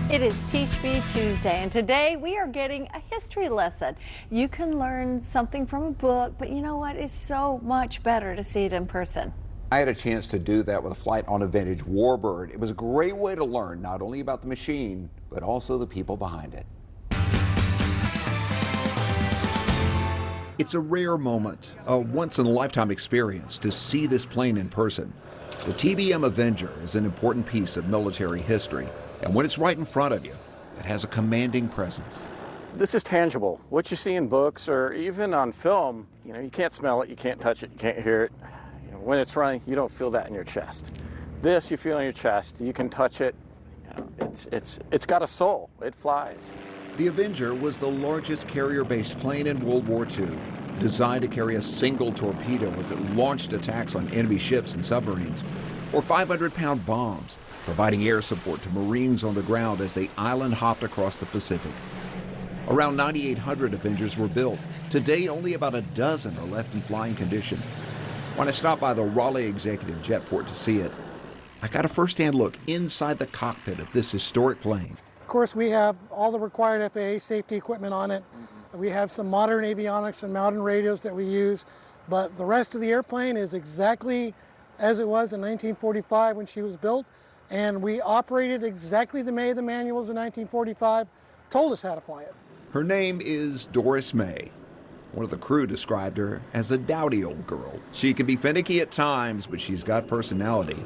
It is Teach Me Tuesday, and today we are getting a history lesson. You can learn something from a book, but you know what? It's so much better to see it in person. I had a chance to do that with a flight on a vintage Warbird. It was a great way to learn not only about the machine, but also the people behind it. It's a rare moment, a once-in-a-lifetime experience to see this plane in person. The TBM Avenger is an important piece of military history, and when it's right in front of you, it has a commanding presence. This is tangible. What you see in books or even on film, you can't smell it, you can't touch it, you can't hear it. When it's running, you don't feel that in your chest. This you feel in your chest. You can touch it. It's got a soul. It flies. The Avenger was the largest carrier-based plane in World War II, designed to carry a single torpedo as it launched attacks on enemy ships and submarines, or 500-pound bombs, providing air support to Marines on the ground as they island hopped across the Pacific. Around 9,800 Avengers were built. Today, only about a dozen are left in flying condition. When I stopped by the Raleigh Executive Jetport to see it, I got a first-hand look inside the cockpit of this historic plane. Of course, we have all the required FAA safety equipment on it. We have some modern avionics and modern radios that we use, but the rest of the airplane is exactly as it was in 1945 when she was built, and we operated exactly the way the manuals in 1945 told us how to fly it. Her name is Doris May. One of the crew described her as a dowdy old girl. She can be finicky at times, but she's got personality.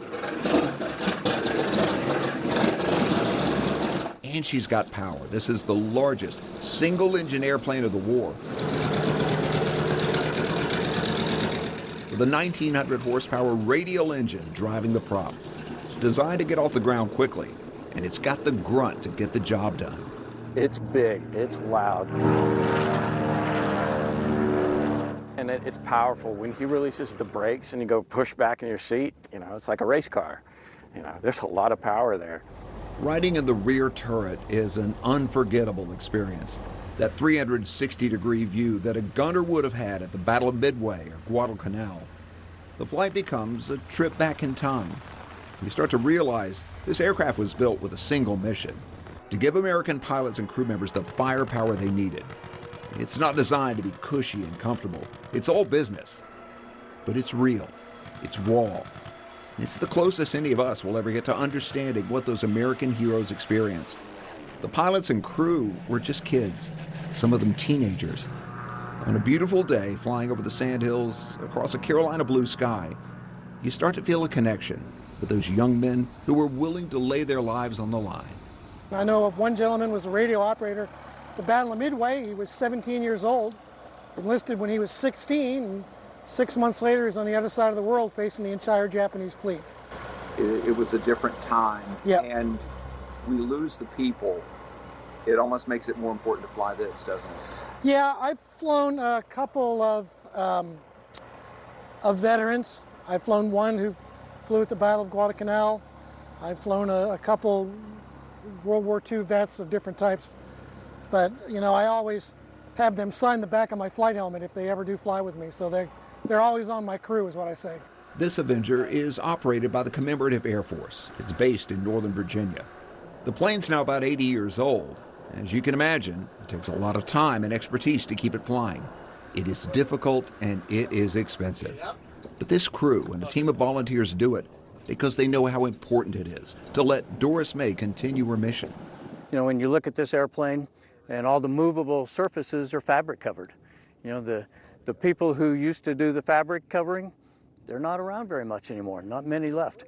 And she's got power. This is the largest single-engine airplane of the war, with a 1,900 horsepower radial engine driving the prop. It's designed to get off the ground quickly, and it's got the grunt to get the job done. It's big. It's loud. And it's powerful. When he releases the brakes and you go push back in your seat, it's like a race car. There's a lot of power there. Riding in the rear turret is an unforgettable experience. That 360-degree view that a gunner would have had at the Battle of Midway or Guadalcanal. The flight becomes a trip back in time. You start to realize this aircraft was built with a single mission: to give American pilots and crew members the firepower they needed. It's not designed to be cushy and comfortable. It's all business. But it's real. It's raw. It's the closest any of us will ever get to understanding what those American heroes experience. The pilots and crew were just kids, some of them teenagers. On a beautiful day, flying over the sandhills across a Carolina blue sky, you start to feel a connection with those young men who were willing to lay their lives on the line. I know of one gentleman was a radio operator at the Battle of Midway. He was 17 years old, enlisted when he was 16, and 6 months later he's on the other side of the world facing the entire Japanese fleet. It was a different time, Yep. And we lose the people. It almost makes it more important to fly this, doesn't it? Yeah, I've flown a couple of veterans. I've flown one who flew at the Battle of Guadalcanal. I've flown a couple World War II vets of different types. But, I always have them sign the back of my flight helmet if they ever do fly with me. So they're always on my crew, is what I say. This Avenger is operated by the Commemorative Air Force. It's based in Northern Virginia. The plane's now about 80 years old. As you can imagine, it takes a lot of time and expertise to keep it flying. It is difficult and it is expensive. But this crew and a team of volunteers do it because they know how important it is to let Doris May continue her mission. When you look at this airplane, and all the movable surfaces are fabric covered. The people who used to do the fabric covering, they're not around very much anymore, not many left.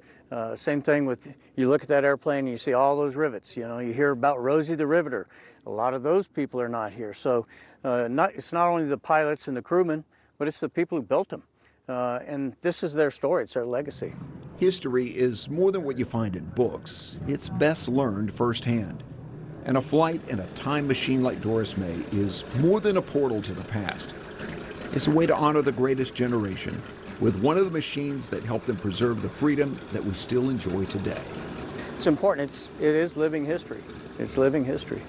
Same thing with, you look at that airplane and you see all those rivets. You hear about Rosie the Riveter. A lot of those people are not here. So it's not only the pilots and the crewmen, but it's the people who built them. And this is their story, it's their legacy. History is more than what you find in books. It's best learned firsthand. And a flight in a time machine like Doris May is more than a portal to the past. It's a way to honor the greatest generation with one of the machines that helped them preserve the freedom that we still enjoy today. It's important. It is living history. It's living history.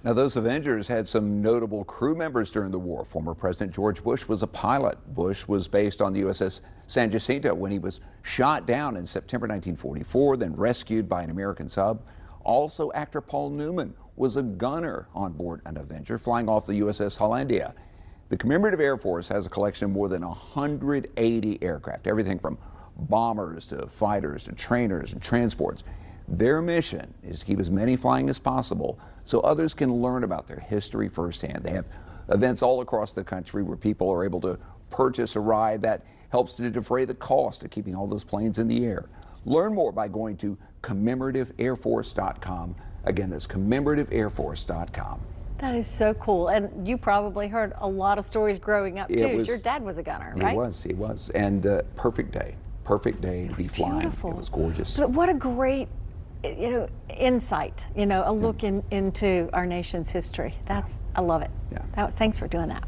Now, those Avengers had some notable crew members during the war. Former President George Bush was a pilot. Bush was based on the USS San Jacinto when he was shot down in September 1944, then rescued by an American sub. Also, actor Paul Newman was a gunner on board an Avenger flying off the USS Hollandia. The Commemorative Air Force has a collection of more than 180 aircraft, everything from bombers to fighters to trainers and transports. Their mission is to keep as many flying as possible so others can learn about their history firsthand. They have events all across the country where people are able to purchase a ride that helps to defray the cost of keeping all those planes in the air. Learn more by going to commemorativeairforce.com. Again, that's commemorativeairforce.com. That is so cool. And you probably heard a lot of stories growing up, too. Your dad was a gunner, right? He was. And perfect day to be flying. Beautiful. It was gorgeous. But what a great, insight, a look into our nation's history. I love it. Yeah. Thanks for doing that.